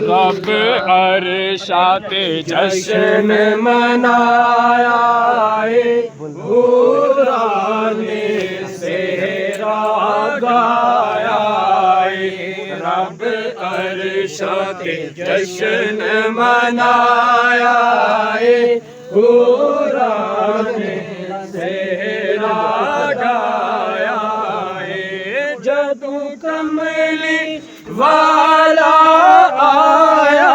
रब अरशाते जश्न मनाया हुराने सेहरा गाया रब अरशाते जश्न मनाया हुराने सेहरा गाया जदू कमली वाला आया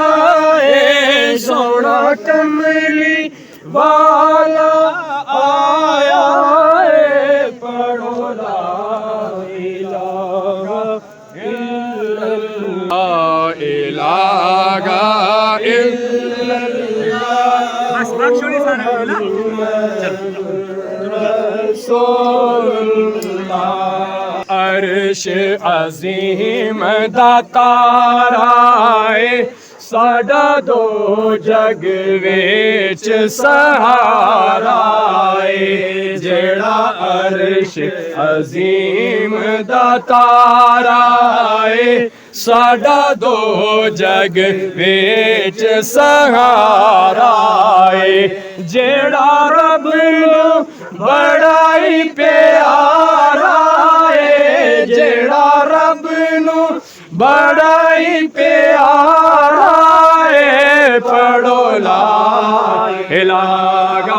सोना कमली वाला आया पढ़ो ला इलाहा अर्श अजीम दाताराए साडा दो जग विच सहाराए जेड़ा अर्श अजीम दाताराए साडा दो जग विच सहाराए जेड़ा रब नूं बड़ा ही प्यारा जेड़ा रब नूं बड़ा ही प्यारा पढ़ो ला इलाहा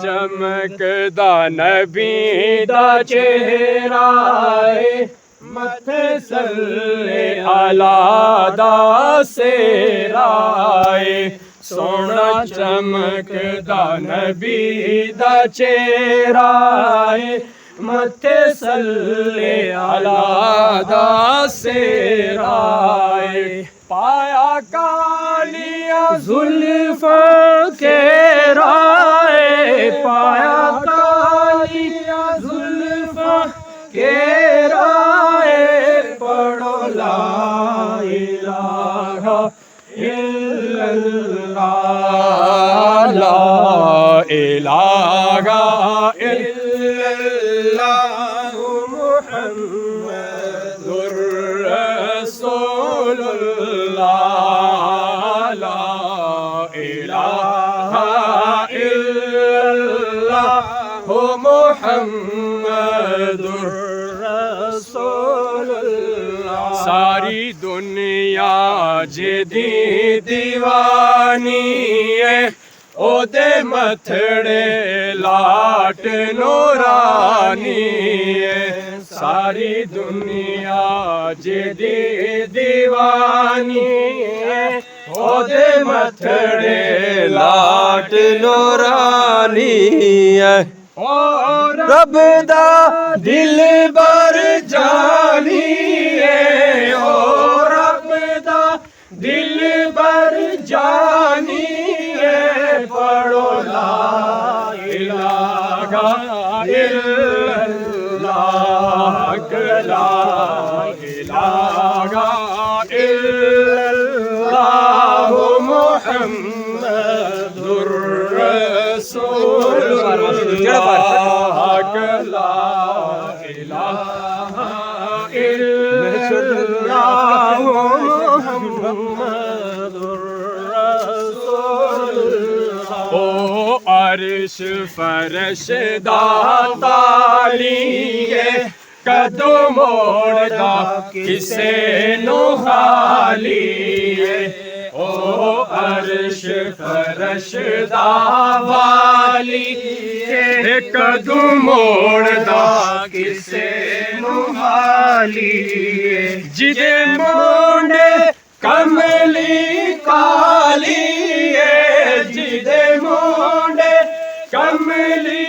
चमकदा नबी दा चेहरा मथे सल्ले अला दा सेरा सोना चमकदा नबी दा चेहरा मथे सल्ले अला दा सेरा पाया कालिया जुल्फा के राय पाया कालिया जुल्फा के राय पढ़ो ला इलाहा इल्लल्लाह ला इलाहा इल्लल्लाह मुहम्मदुर रसूलुल्लाह ला इलाहा इल्लल्लाह मुहम्मदुर रसूलुल्लाह सारी दुनिया जिदी दीवानी है ओदे मथड़े लाट नूरानी है सारी दुनिया जिदी दीवानी है ओदे मथड़े लाट नूरानी है रब दा दिल बर जानिए ओ रब दा दिल बर जानिए पढ़ो ला इलाहा इल्लल्लाह ला इलाहा इल्लल्लाह मुहम्मदुर रसूलुल्लाह ला इलाहा इल्लल्लाह मुहम्मदुर रसूलुल्लाह ओ अर्श फरश दा तालिए कदू मोड़दा किसे नु खाली ओ अर्श फरश दा वाली कदू मोड़दा किसे नु खाली जिदे मोंडे कमली काली जिदे मोंडे कमली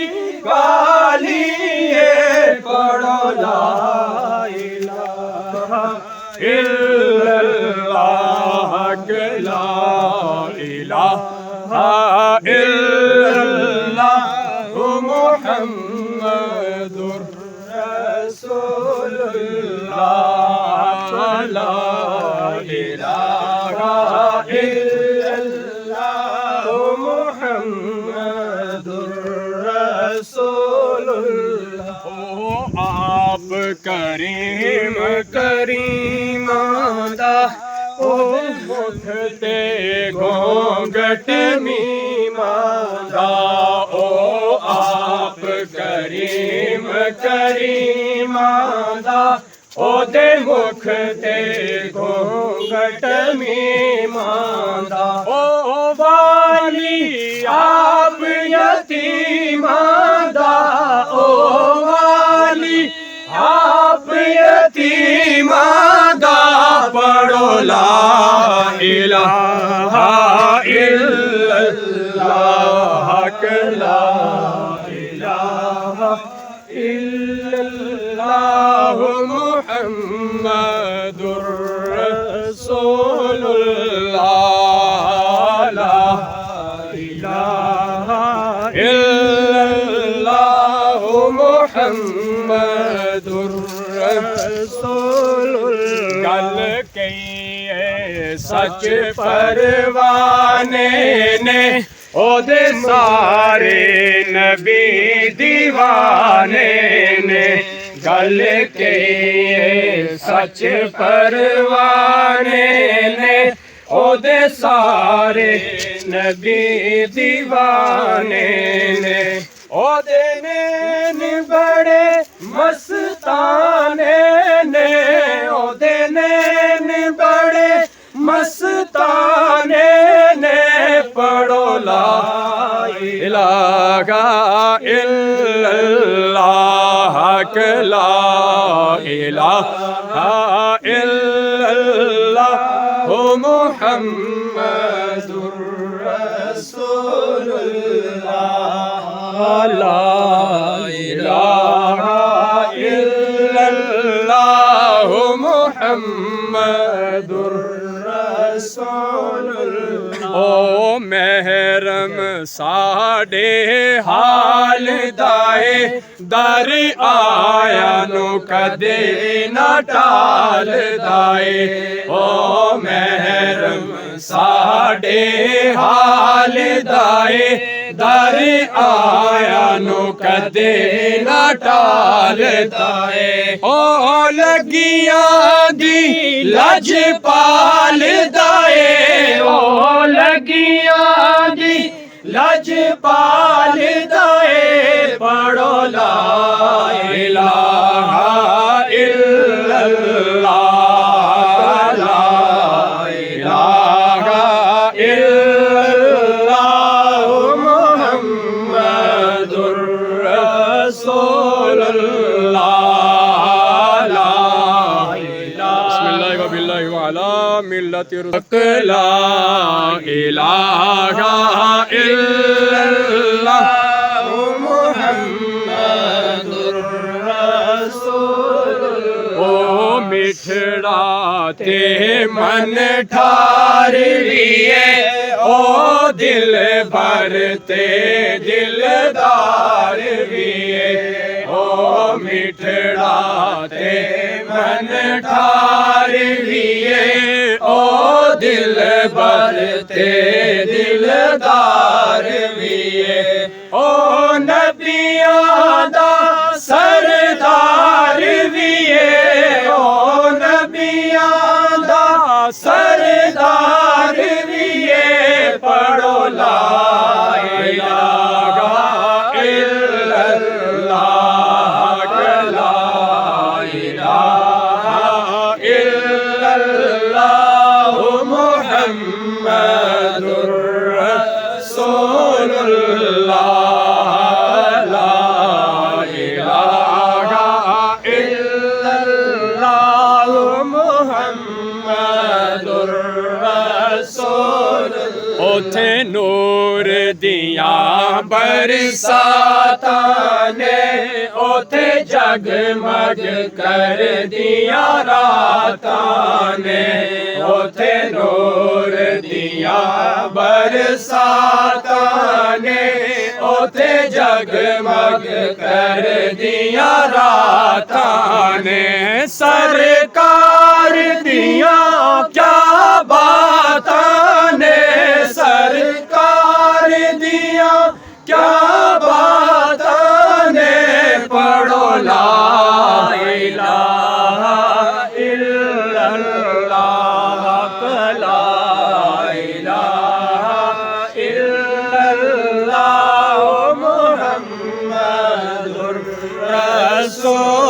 काली पढ़ो ला इलाहा इल्लल्लाह ला इलाहा इल्लल्लाह मुहम्मदुर रसूलुल्लाह ला इलाहा इल्लल्लाह मुहम्मदुर रसूलुल्लाह आप करीम करीमादा ओ मुखते घोंघट मीमादा ओ आप करीम करीमादा ओ दे मुखते घोंघट मीमादा ओ वाली आप यतीमादा ओ वाली आप यतीमादा पढ़ो ला इलाहा इल्लल्लाह ला इलाहा इल्लल्लाह मुहम्मदुर रसूलुल्लाह ला इलाहा इल्लल्लाह मुहम्मदुर रसूलुल्लाह गल कही सच परवाने ने ओदे सारे नबी दीवाने ने गल के सच परवाने ने ओदे सारे नबी दीवाने ने ओदे नैन बड़े मस्ताने ने ओदे नैन बड़े मस्ताने ने पढ़ो ला इलाहा इल्लल्लाह ला इलाहा इल्लल्लाह मुहम्मदुर रसूलुल्लाह ला इलाहा इल्लल्लाह मुहम्मदुर ओ महरम साडे हाल दाए दर आया नु कदे न टाल दाए ओ महरम साडे हाल दाए दर आया नु कदे न टाल दाए ओ लगिया दी लज पाल दाए ओ लगिया दी लज पाल दाए पढ़ो ला इलाहा इल्लल्लाह ला इलाहा इल्लल्लाह मुहम्मदुर रसूलुल्लाह ला बिस्मिल्लाहि व बिल्लाहि व अला मिल्लति ला इलाहा इल्लल्लाह मुहम्मद मिठड़ा ते मन ठारिए ओ दिल भर ते दिलदार विए ओ मिठड़ा ते मन ठारिए ओ दिल भर ते दिलदार विए ओ नबियां दा सरदार विए ओ नबियां दा सरदार विए पढ़ो ला इलाहा इल्लल्लाह ला इलाहा इल्लल्लाह मुहम्मदुर रसूलुल्लाह उथे नूर दिया बरसातां ने उथे जगमग कर दिया रातां ने उथे नूर दिया बरसातां ने उथे जगमग कर दिया रातां ने सरकार दिया क्या बातां ने सरकार दिया क्या बातां ने पढ़ो ला इलाहा इल्लल्लाह ला इलाहा इल्लल्लाह मुहम्मदुर रसूलुल्लाह।